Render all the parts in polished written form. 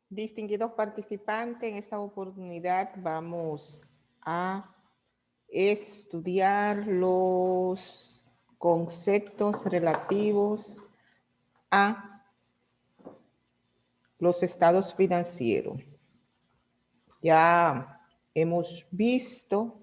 Distinguidos participantes, en esta oportunidad vamos a estudiar los conceptos relativos a los estados financieros. Ya hemos visto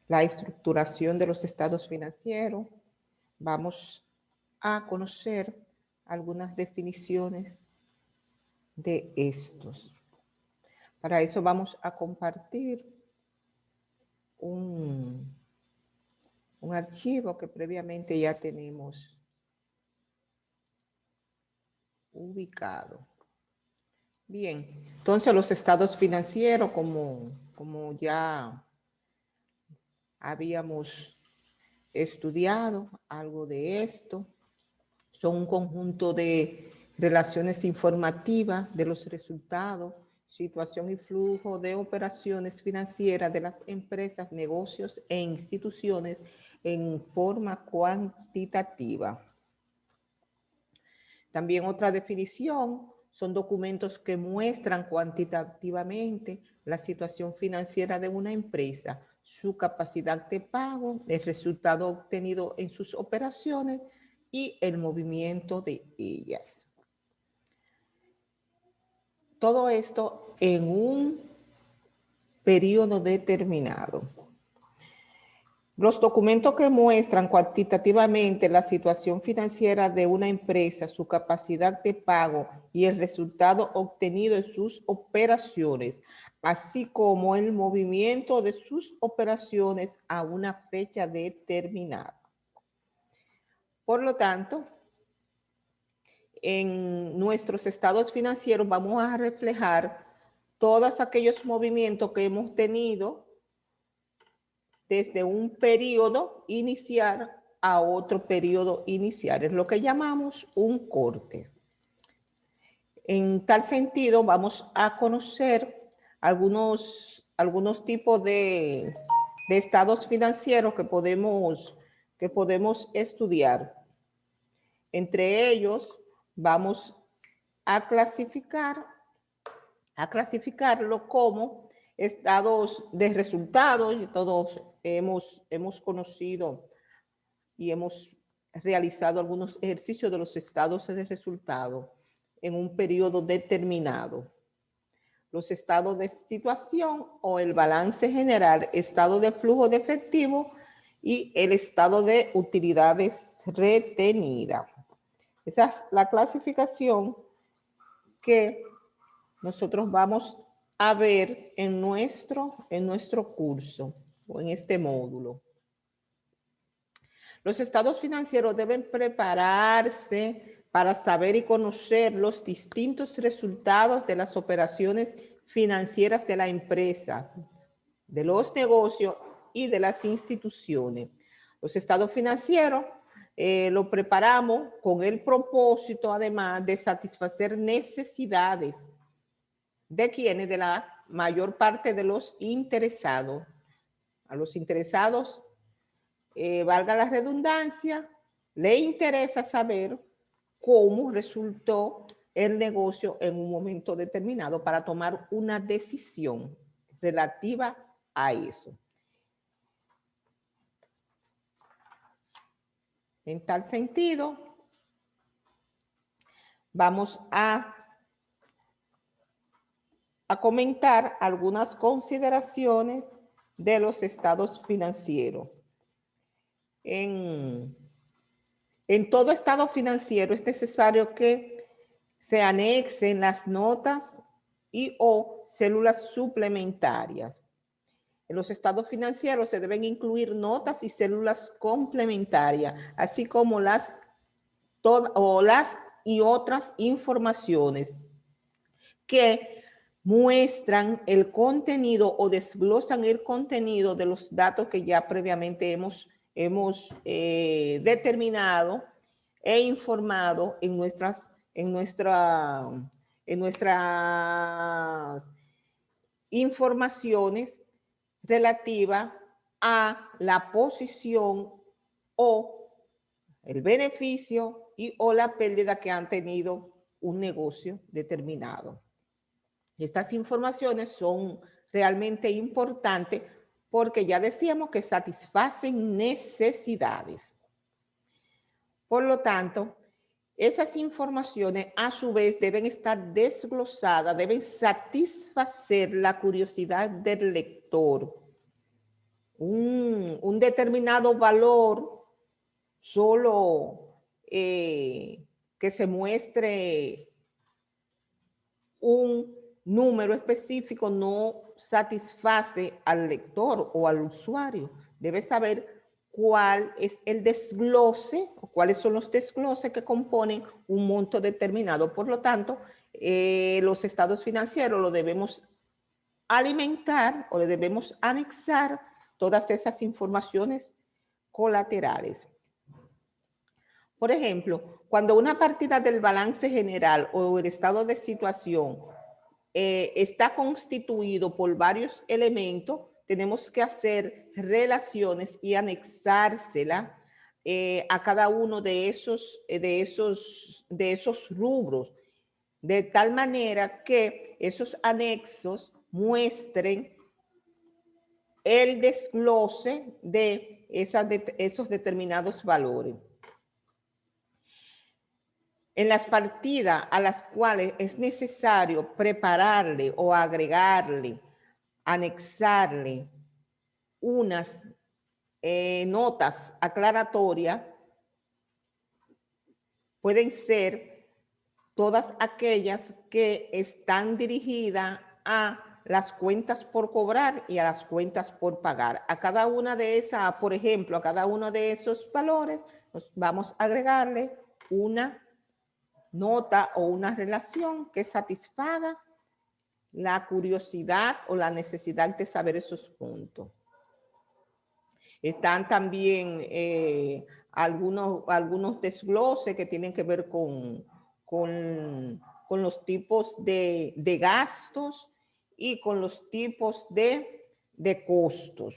la estructuración de los estados financieros. Vamos a conocer algunas definiciones de estos. Para eso vamos a compartir un archivo que previamente ya tenemos ubicado. Bien, entonces los estados financieros, como ya habíamos estudiado algo de esto, son un conjunto de relaciones informativas de los resultados, situación y flujo de operaciones financieras de las empresas, negocios e instituciones en forma cuantitativa. También otra definición son documentos que muestran cuantitativamente la situación financiera de una empresa, su capacidad de pago, el resultado obtenido en sus operaciones y el movimiento de ellas. Todo esto en un periodo determinado. Los documentos que muestran cuantitativamente la situación financiera de una empresa, su capacidad de pago y el resultado obtenido en sus operaciones, así como el movimiento de sus operaciones a una fecha determinada. Por lo tanto, en nuestros estados financieros vamos a reflejar todos aquellos movimientos que hemos tenido desde un periodo inicial a otro periodo inicial. Es lo que llamamos un corte. En tal sentido, vamos a conocer algunos tipos de estados financieros que podemos estudiar. Entre ellos, vamos a clasificarlo como estados de resultados, y todos hemos conocido y hemos realizado algunos ejercicios de los estados de resultado en un periodo determinado. Los estados de situación o el balance general, estado de flujo de efectivo y el estado de utilidades retenidas. Esa es la clasificación que nosotros vamos a ver en nuestro curso o en este módulo. Los estados financieros deben prepararse para saber y conocer los distintos resultados de las operaciones financieras de la empresa, de los negocios y de las instituciones. Los estados financieros lo preparamos con el propósito, además, de satisfacer necesidades de quienes, de la mayor parte de los interesados. A los interesados, valga la redundancia, le interesa saber cómo resultó el negocio en un momento determinado para tomar una decisión relativa a eso. En tal sentido, vamos a comentar algunas consideraciones de los estados financieros. En todo estado financiero es necesario que se anexen las notas y o células suplementarias. En los estados financieros se deben incluir notas y células complementarias, así como las y otras informaciones que muestran el contenido o desglosan el contenido de los datos que ya previamente hemos determinado e informado en nuestras informaciones relativas a la posición o el beneficio y o la pérdida que han tenido un negocio determinado. Estas informaciones son realmente importantes porque ya decíamos que satisfacen necesidades. Por lo tanto, esas informaciones a su vez deben estar desglosadas, deben satisfacer la curiosidad del lector. Un determinado valor solo que se muestre un número específico no satisface al lector o al usuario. Debe saber cuál es el desglose o cuáles son los desgloses que componen un monto determinado. Por lo tanto, los estados financieros lo debemos alimentar o le debemos anexar todas esas informaciones colaterales. Por ejemplo, cuando una partida del balance general o el estado de situación está constituido por varios elementos, tenemos que hacer relaciones y anexársela a cada uno de esos rubros, de tal manera que esos anexos muestren el desglose de esos determinados valores. En las partidas a las cuales es necesario prepararle o agregarle, anexarle unas notas aclaratorias, pueden ser todas aquellas que están dirigidas a las cuentas por cobrar y a las cuentas por pagar. A cada una de esas, por ejemplo, a cada uno de esos valores, pues vamos a agregarle una nota o una relación que satisfaga la curiosidad o la necesidad de saber esos puntos. Están también algunos desgloses que tienen que ver con los tipos de gastos y con los tipos de costos,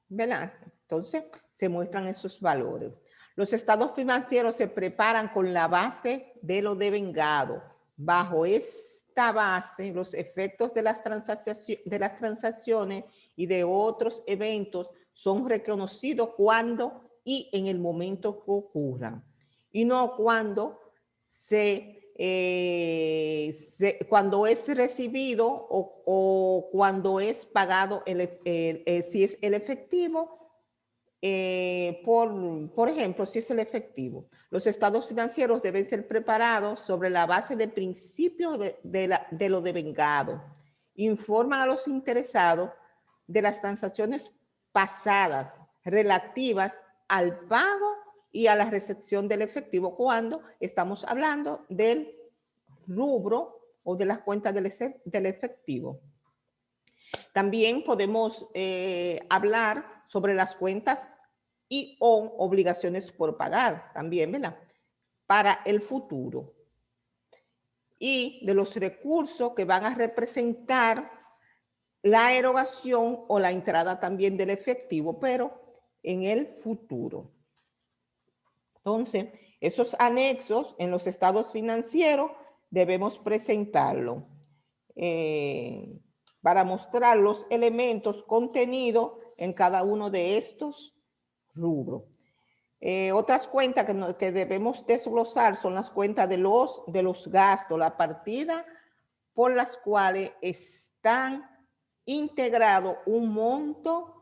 ¿verdad? Entonces, se muestran esos valores. Los estados financieros se preparan con la base de lo devengado. Bajo esta base, los efectos de las transacciones y de otros eventos son reconocidos cuando y en el momento que ocurran, y no cuando cuando es recibido o cuando es pagado, si es el efectivo. Por ejemplo, si es el efectivo, los estados financieros deben ser preparados sobre la base del principio de lo devengado. Informan a los interesados de las transacciones pasadas relativas al pago y a la recepción del efectivo cuando estamos hablando del rubro o de las cuentas del efectivo. También podemos hablar sobre las cuentas y o obligaciones por pagar, también, ¿verdad? Para el futuro. Y de los recursos que van a representar la erogación o la entrada también del efectivo, pero en el futuro. Entonces, esos anexos en los estados financieros debemos presentarlo para mostrar los elementos contenidos en cada uno de estos rubros. Otras cuentas que debemos desglosar son las cuentas de los gastos, la partida por las cuales están integrado un monto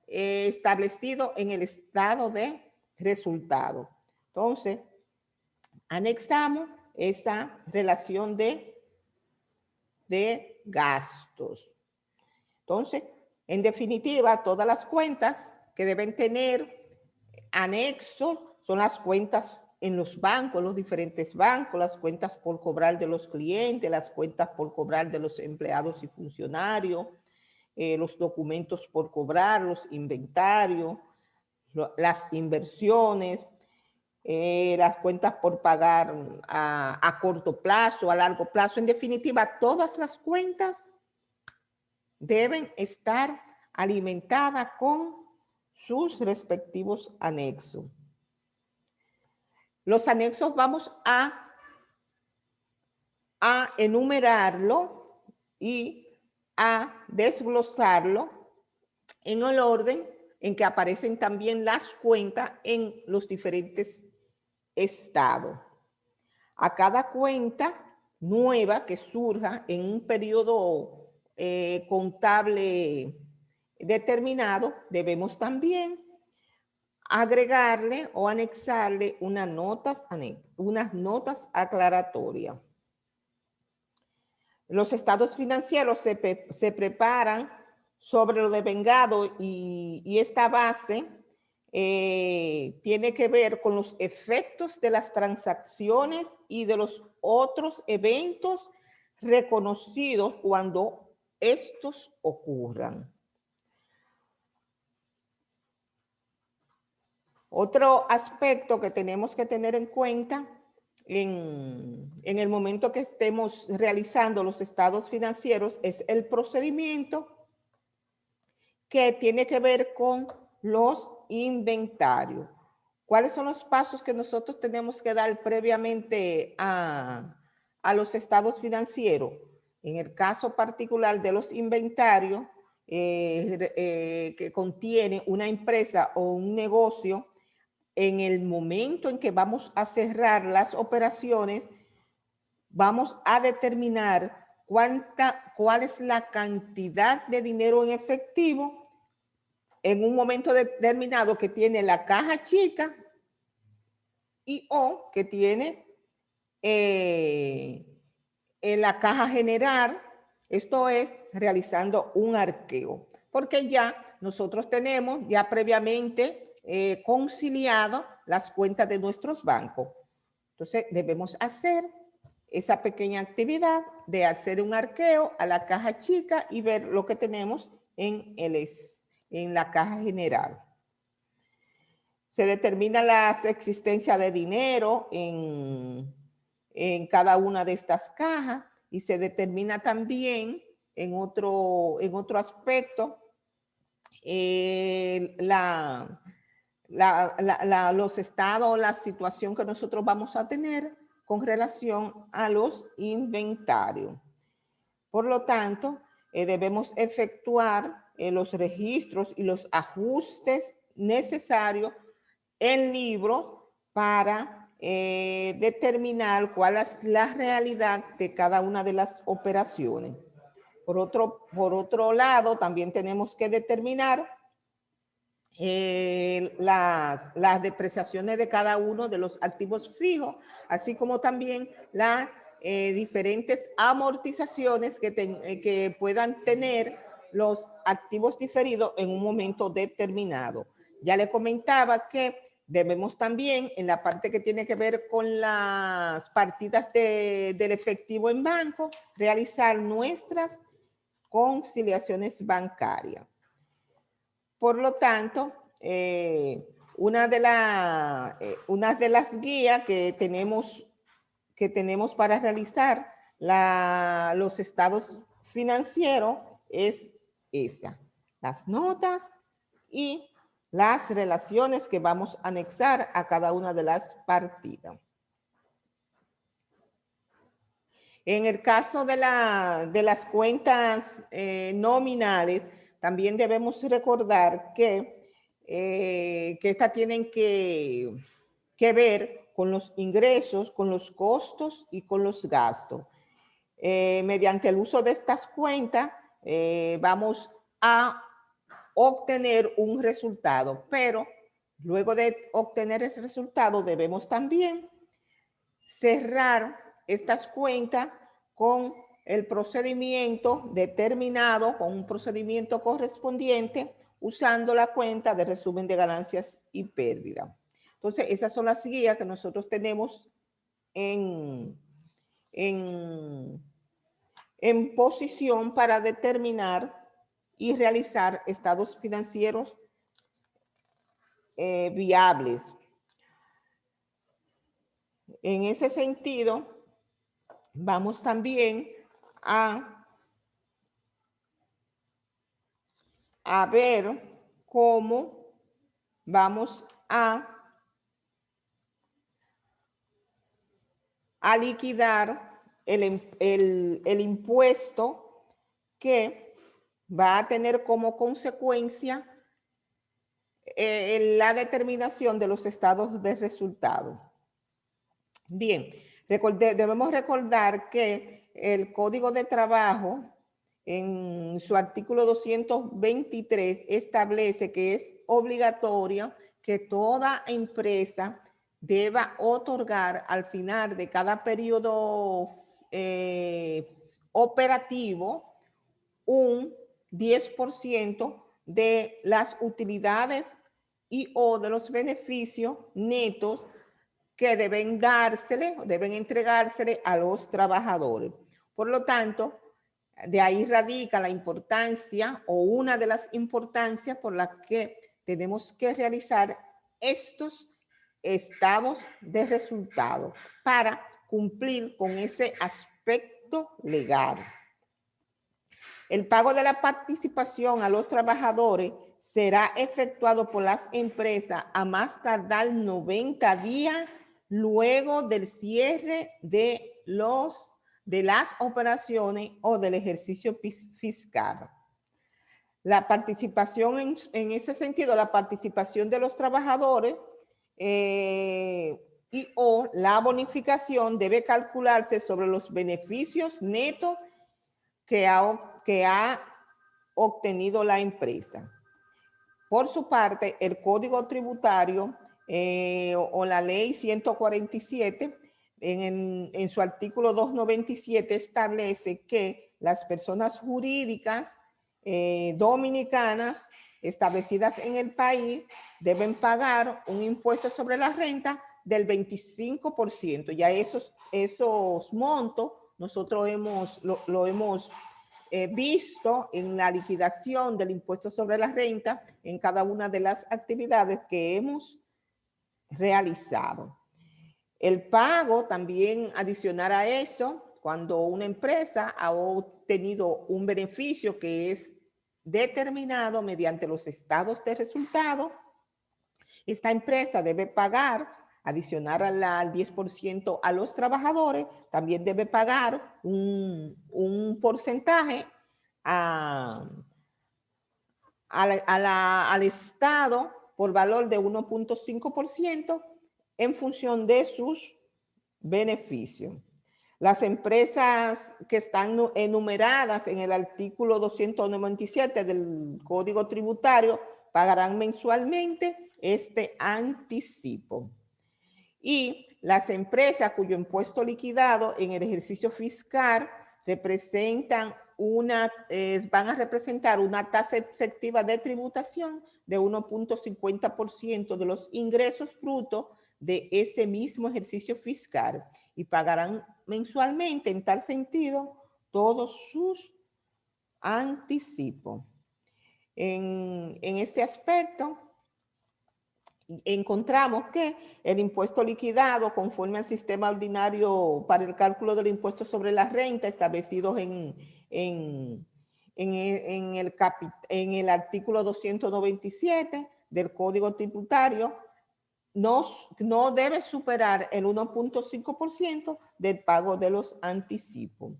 establecido en el estado de resultado. Entonces, anexamos esta relación de gastos. Entonces, en definitiva, todas las cuentas que deben tener anexos son las cuentas en los bancos, los diferentes bancos, las cuentas por cobrar de los clientes, las cuentas por cobrar de los empleados y funcionarios, los documentos por cobrar, los inventarios, las inversiones, las cuentas por pagar a corto plazo, a largo plazo. En definitiva, todas las cuentas deben estar alimentadas con sus respectivos anexos. Los anexos vamos a a enumerarlo y a desglosarlo en el orden en que aparecen también las cuentas en los diferentes estados. A cada cuenta nueva que surja en un periodo contable determinado, debemos también agregarle o anexarle unas notas aclaratorias. Los estados financieros se preparan sobre lo devengado y esta base tiene que ver con los efectos de las transacciones y de los otros eventos reconocidos cuando estos ocurran. Otro aspecto que tenemos que tener en cuenta en el momento que estemos realizando los estados financieros es el procedimiento que tiene que ver con los inventarios. ¿Cuáles son los pasos que nosotros tenemos que dar previamente a los estados financieros? En el caso particular de los inventarios que contiene una empresa o un negocio, en el momento en que vamos a cerrar las operaciones, vamos a determinar cuál es la cantidad de dinero en efectivo en un momento determinado que tiene la caja chica y o que tiene en la caja general, esto es realizando un arqueo, porque ya nosotros tenemos ya previamente conciliado las cuentas de nuestros bancos. Entonces debemos hacer esa pequeña actividad de hacer un arqueo a la caja chica y ver lo que tenemos en la caja general. Se determina la existencia de dinero en cada una de estas cajas y se determina también en otro aspecto los estados, la situación que nosotros vamos a tener con relación a los inventarios. Por lo tanto, debemos efectuar los registros y los ajustes necesarios en libros para determinar cuál es la realidad de cada una de las operaciones. Por otro lado, también tenemos que determinar las depreciaciones de cada uno de los activos fijos, así como también las diferentes amortizaciones que puedan tener los activos diferidos en un momento determinado. Ya le comentaba que debemos también, en la parte que tiene que ver con las partidas del efectivo en banco, realizar nuestras conciliaciones bancarias. Por lo tanto, una de las guías que tenemos para realizar los estados financieros es esa, las notas y las relaciones que vamos a anexar a cada una de las partidas. En el caso de las cuentas nominales, también debemos recordar que estas tienen que ver con los ingresos, con los costos y con los gastos. Mediante el uso de estas cuentas, vamos a obtener un resultado, pero luego de obtener ese resultado debemos también cerrar estas cuentas con el procedimiento determinado, con un procedimiento correspondiente, usando la cuenta de resumen de ganancias y pérdidas. Entonces, esas son las guías que nosotros tenemos en posición para determinar y realizar estados financieros viables. En ese sentido, vamos también a ver cómo vamos a liquidar el impuesto que va a tener como consecuencia la determinación de los estados de resultado. Bien, debemos recordar que el Código de Trabajo, en su artículo 223, establece que es obligatorio que toda empresa deba otorgar al final de cada periodo operativo un 10% de las utilidades y o de los beneficios netos que deben entregársele a los trabajadores. Por lo tanto, de ahí radica la importancia o una de las importancias por las que tenemos que realizar estos estados de resultado para cumplir con ese aspecto legal. El pago de la participación a los trabajadores será efectuado por las empresas a más tardar 90 días luego del cierre de las operaciones o del ejercicio fiscal. La participación, en ese sentido, la participación de los trabajadores y o la bonificación debe calcularse sobre los beneficios netos que ha obtenido la empresa. Por su parte, el Código Tributario o la Ley 147, en su artículo 297, establece que las personas jurídicas dominicanas establecidas en el país deben pagar un impuesto sobre la renta del 25%. Ya esos montos nosotros lo hemos visto en la liquidación del impuesto sobre la renta en cada una de las actividades que hemos realizado. El pago también adicional a eso, cuando una empresa ha obtenido un beneficio que es determinado mediante los estados de resultado, esta empresa debe pagar, adicionar al 10% a los trabajadores, también debe pagar un porcentaje al Estado por valor de 1.5% en función de sus beneficios. Las empresas que están enumeradas en el artículo 297 del Código Tributario pagarán mensualmente este anticipo. Y las empresas cuyo impuesto liquidado en el ejercicio fiscal van a representar una tasa efectiva de tributación de 1.50% de los ingresos brutos de ese mismo ejercicio fiscal y pagarán mensualmente en tal sentido todos sus anticipos. En este aspecto, encontramos que el impuesto liquidado, conforme al sistema ordinario para el cálculo del impuesto sobre la renta establecido en el artículo 297 del Código Tributario, no debe superar el 1.5% del pago de los anticipos.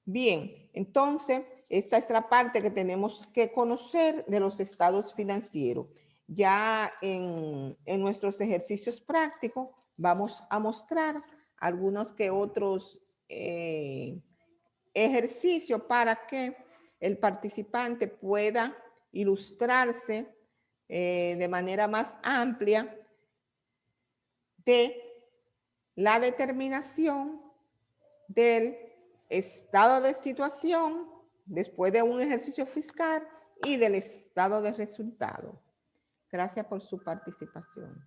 Bien, entonces, esta es la parte que tenemos que conocer de los estados financieros. Ya en nuestros ejercicios prácticos vamos a mostrar algunos que otros ejercicios para que el participante pueda ilustrarse de manera más amplia de la determinación del estado de situación después de un ejercicio fiscal y del estado de resultado. Gracias por su participación.